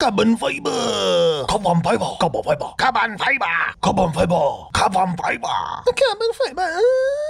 Carbon fiber, carbon fiber, carbon fiber, carbon fiber, carbon fiber, carbon fiber, carbon fiber,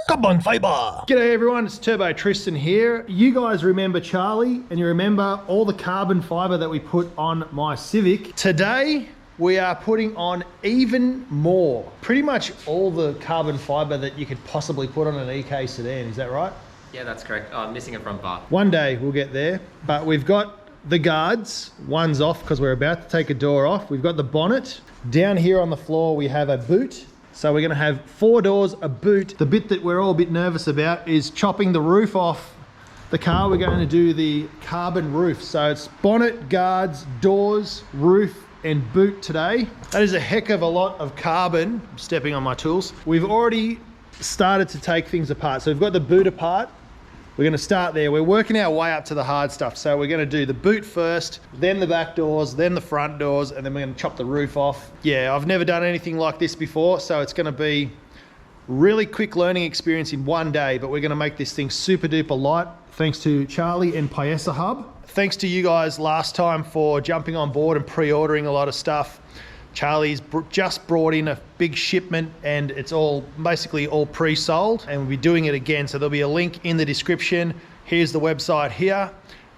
carbon fiber. G'day everyone, it's Turbo Tristan here. You guys remember Charlie and you remember all the carbon fiber that we put on my Civic. Today, we are putting on even more. Pretty much all the carbon fiber that you could possibly put on an EK sedan, is that right? Yeah, that's correct. I'm missing a front bar. One day we'll get there, but we've got the guards, one's off because we're about to take a door off. We've got the bonnet. Down here on the floor we have a boot. So we're going to have 4 doors, a boot. The bit that we're all a bit nervous about is chopping the roof off the car. We're going to do the carbon roof. So it's bonnet, guards, doors, roof and boot today. That is a heck of a lot of carbon. I'm stepping on my tools. We've already started to take things apart. So we've got the boot apart. We're going to start there. We're working our way up to the hard stuff. So we're going to do the boot first, then the back doors, then the front doors, and then we're going to chop the roof off. Yeah, I've never done anything like this before, so it's going to be really quick learning experience in one day, but we're going to make this thing super duper light thanks to Charlie and PIYESA Hub. Thanks to you guys last time for jumping on board and pre-ordering a lot of stuff. Charlie's just brought in a big shipment and it's all basically all pre-sold, and we'll be doing it again. So there'll be a link in the description. Here's the website here.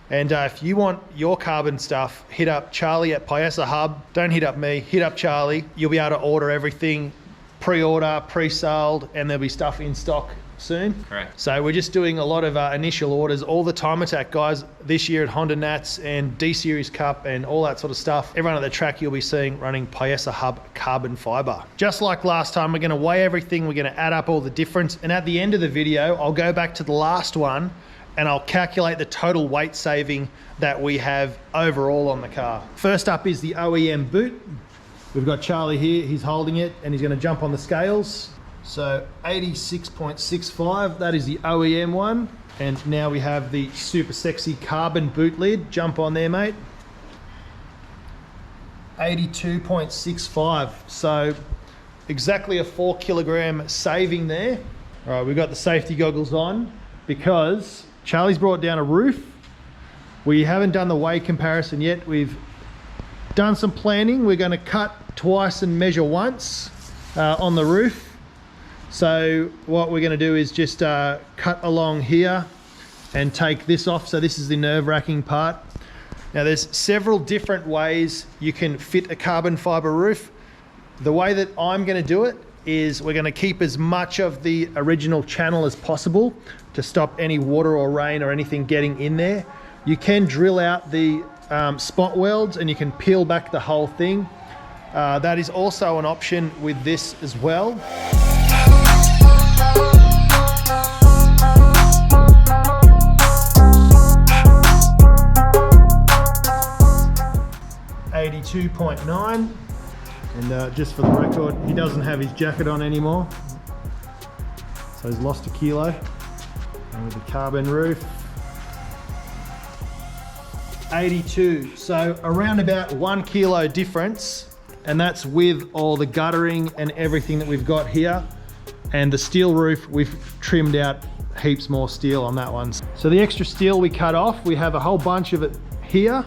And if you want your carbon stuff, hit up Charlie at PIYESA Hub. Don't hit up me, hit up Charlie. You'll be able to order everything, pre-order, pre-sold, and there'll be stuff in stock soon. Correct. So we're just doing a lot of initial orders. All the time attack guys this year at Honda Nats and D Series Cup and all that sort of stuff. Everyone at the track you'll be seeing running PIYESA Hub carbon fiber. Just like last time, we're going to weigh everything. We're going to add up all the difference. And at the end of the video, I'll go back to the last one and I'll calculate the total weight saving that we have overall on the car. First up is the OEM boot. We've got Charlie here. He's holding it and he's going to jump on the scales. So 86.65, that is the OEM one. And now we have the super sexy carbon boot lid. Jump on there, mate. 82.65. So exactly a 4 kilogram saving there. All right, we've got the safety goggles on because Charlie's brought down a roof. We haven't done the weight comparison yet. We've done some planning. We're going to cut twice and measure once on the roof. So what we're going to do is just cut along here and take this off. So this is the nerve-wracking part. Now there's several different ways you can fit a carbon fiber roof. The way that I'm going to do it is we're going to keep as much of the original channel as possible to stop any water or rain or anything getting in there. You can drill out the spot welds and you can peel back the whole thing. That is also an option with this as well. .9, and just for the record, he doesn't have his jacket on anymore, so he's lost a kilo. And with the carbon roof, 82, so around about 1 kilo difference, and that's with all the guttering and everything that we've got here. And the steel roof, we've trimmed out heaps more steel on that one. So the extra steel we cut off, we have a whole bunch of it here.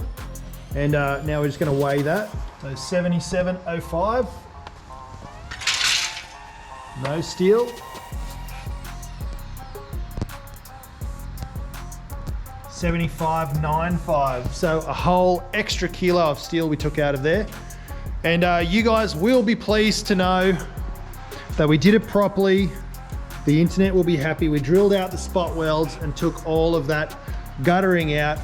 And now we're just going to weigh that. So 77.05. No steel. 75.95. So a whole extra kilo of steel we took out of there. And you guys will be pleased to know that we did it properly. The internet will be happy. We drilled out the spot welds and took all of that guttering out.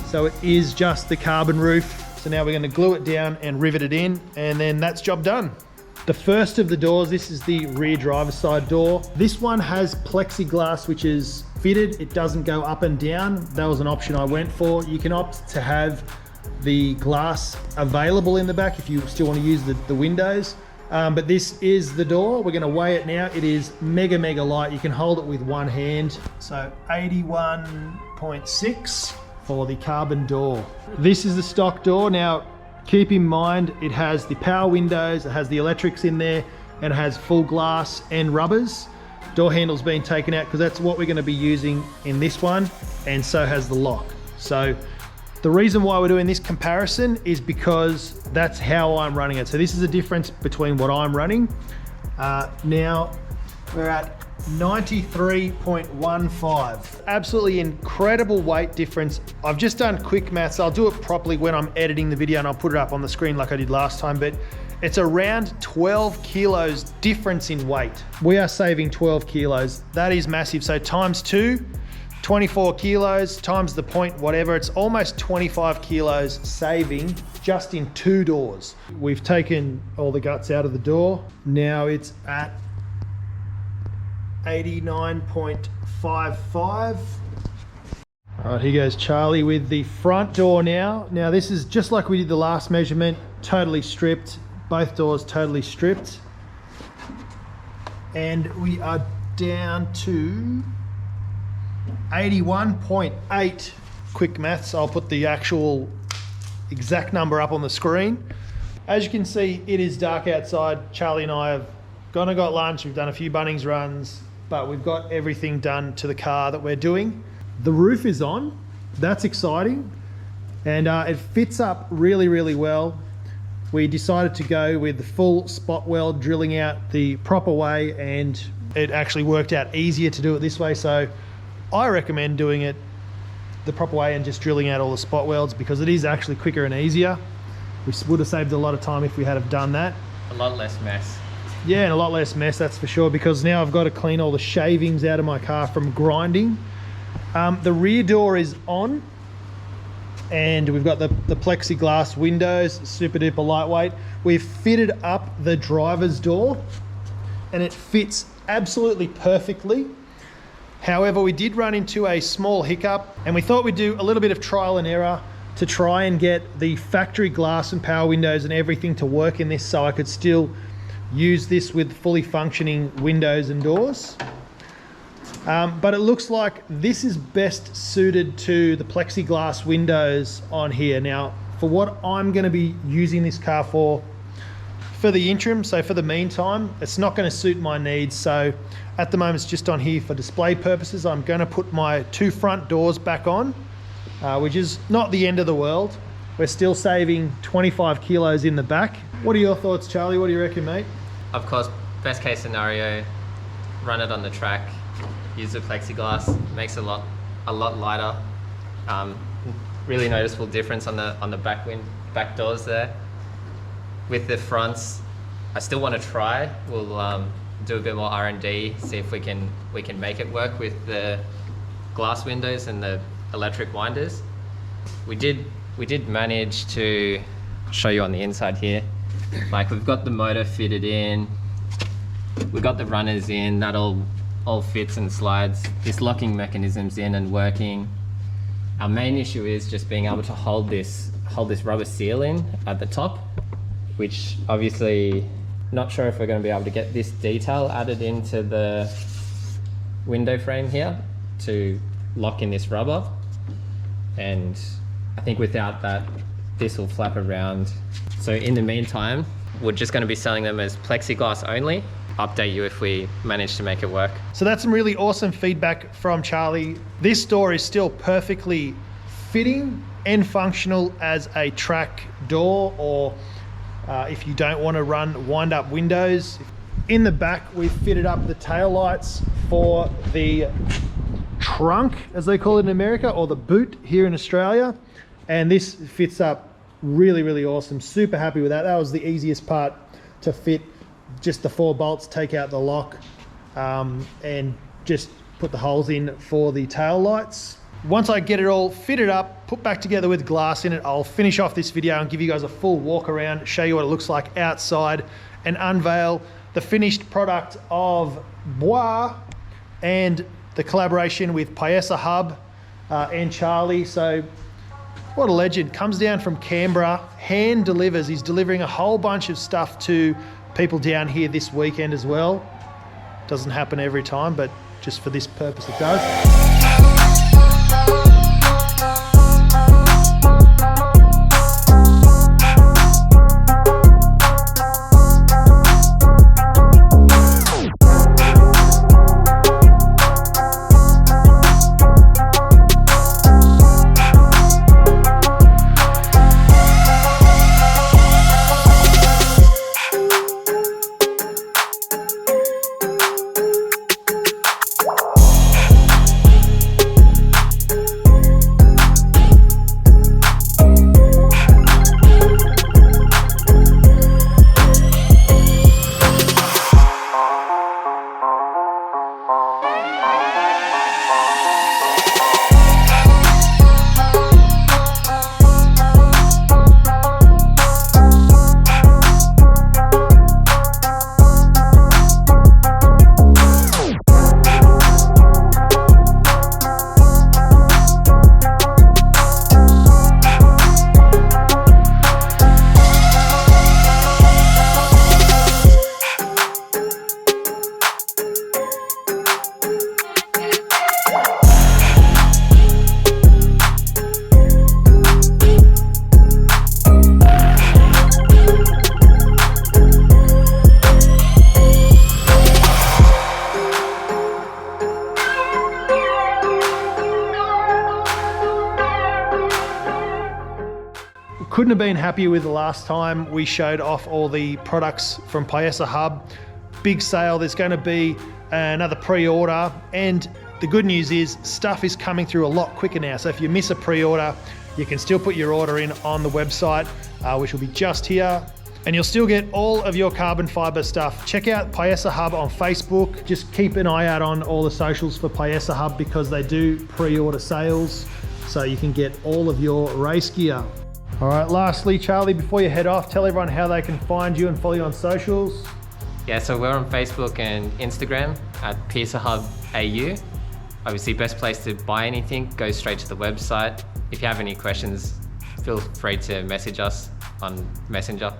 So it is just the carbon roof. So now we're going to glue it down and rivet it in, and then that's job done. The first of the doors, this is the rear driver's side door. This one has plexiglass, which is fitted. It doesn't go up and down. That was an option I went for. You can opt to have the glass available in the back if you still want to use the windows. But this is the door. We're going to weigh it now. It is mega light. You can hold it with one hand. So 81.6 for the carbon door. This is the stock door. Now keep in mind it has the power windows, it has the electrics in there, and it has full glass and rubbers. Door handle's been taken out because that's what we're going to be using in this one, and so has the lock. So The reason why we're doing this comparison is because that's how I'm running it. So this is the difference between what I'm running. Now we're at 93.15. Absolutely incredible weight difference. I've just done quick maths. I'll do it properly when I'm editing the video and I'll put it up on the screen like I did last time, but it's around 12 kilos difference in weight. We are saving 12 kilos. That is massive. So times 2, 24 kilos, times the point, whatever, it's almost 25 kilos saving just in 2 doors. We've taken all the guts out of the door. Now it's at 89.55. All right, here goes Charlie with the front door now. Now this is just like we did the last measurement, totally stripped. Both doors totally stripped. And we are down to 81.8. Quick maths, I'll put the actual exact number up on the screen. As you can see, it is dark outside. Charlie and I have gone and got lunch. We've done a few Bunnings runs, but we've got everything done to the car that we're doing. The roof is on. That's exciting. And it fits up really, really well. We decided to go with the full spot weld, drilling out the proper way, and it actually worked out easier to do it this way. So I recommend doing it the proper way and just drilling out all the spot welds, because it is actually quicker and easier. We would have saved a lot of time if we had have done that. A lot less mess. Yeah, and a lot less mess, that's for sure, because now I've got to clean all the shavings out of my car from grinding. The rear door is on, and we've got the plexiglass windows, super duper lightweight. We've fitted up the driver's door and it fits absolutely perfectly. However, we did run into a small hiccup, and we thought we'd do a little bit of trial and error to try and get the factory glass and power windows and everything to work in this, so I could still use this with fully functioning windows and doors. But it looks like this is best suited to the plexiglass windows on here. Now, for what I'm going to be using this car for the interim, so for the meantime, it's not going to suit my needs. So at the moment, it's just on here for display purposes. I'm going to put my 2 front doors back on, which is not the end of the world. We're still saving 25 kilos in the back. What are your thoughts, Charlie? What do you reckon, mate? Of course, best case scenario, run it on the track, use the plexiglass, makes it a lot lighter. Really noticeable difference on the back doors there. With the fronts, I still want to try. We'll do a bit more R&D, see if we can make it work with the glass windows and the electric winders. We did manage to show you on the inside here. Like, we've got the motor fitted in, we've got the runners in, that all fits and slides. This locking mechanism's in and working. Our main issue is just being able to hold this rubber seal in at the top, which obviously not sure if we're going to be able to get this detail added into the window frame here to lock in this rubber. And I think without that, this will flap around. So in the meantime, we're just going to be selling them as plexiglass only. Update you if we manage to make it work. So that's some really awesome feedback from Charlie. This door is still perfectly fitting and functional as a track door, or if you don't want to run wind up windows. In the back, we've fitted up the tail lights for the trunk, as they call it in America, or the boot here in Australia. And this fits up really, really awesome. Super happy with that. That was the easiest part to fit. Just the 4 bolts, take out the lock, and just put the holes in for the tail lights. Once I get it all fitted up, put back together with glass in it, I'll finish off this video and give you guys a full walk around, show you what it looks like outside, and unveil the finished product of Bois and the collaboration with PIYESA Hub and Charlie. So what a legend. Comes down from Canberra, hand delivers. He's delivering a whole bunch of stuff to people down here this weekend as well. Doesn't happen every time, but just for this purpose it does. have been happier with the last time we showed off all the products from PIYESA Hub. Big sale, there's going to be another pre-order, and the good news is stuff is coming through a lot quicker now. So if you miss a pre-order, you can still put your order in on the website, which will be just here. And you'll still get all of your carbon fiber stuff. Check out PIYESA Hub on Facebook. Just keep an eye out on all the socials for PIYESA Hub because they do pre-order sales. So you can get all of your race gear. All right, lastly, Charlie, before you head off, tell everyone how they can find you and follow you on socials. Yeah, so we're on Facebook and Instagram at PIYESA Hub AU. Obviously, best place to buy anything, go straight to the website. If you have any questions, feel free to message us on Messenger.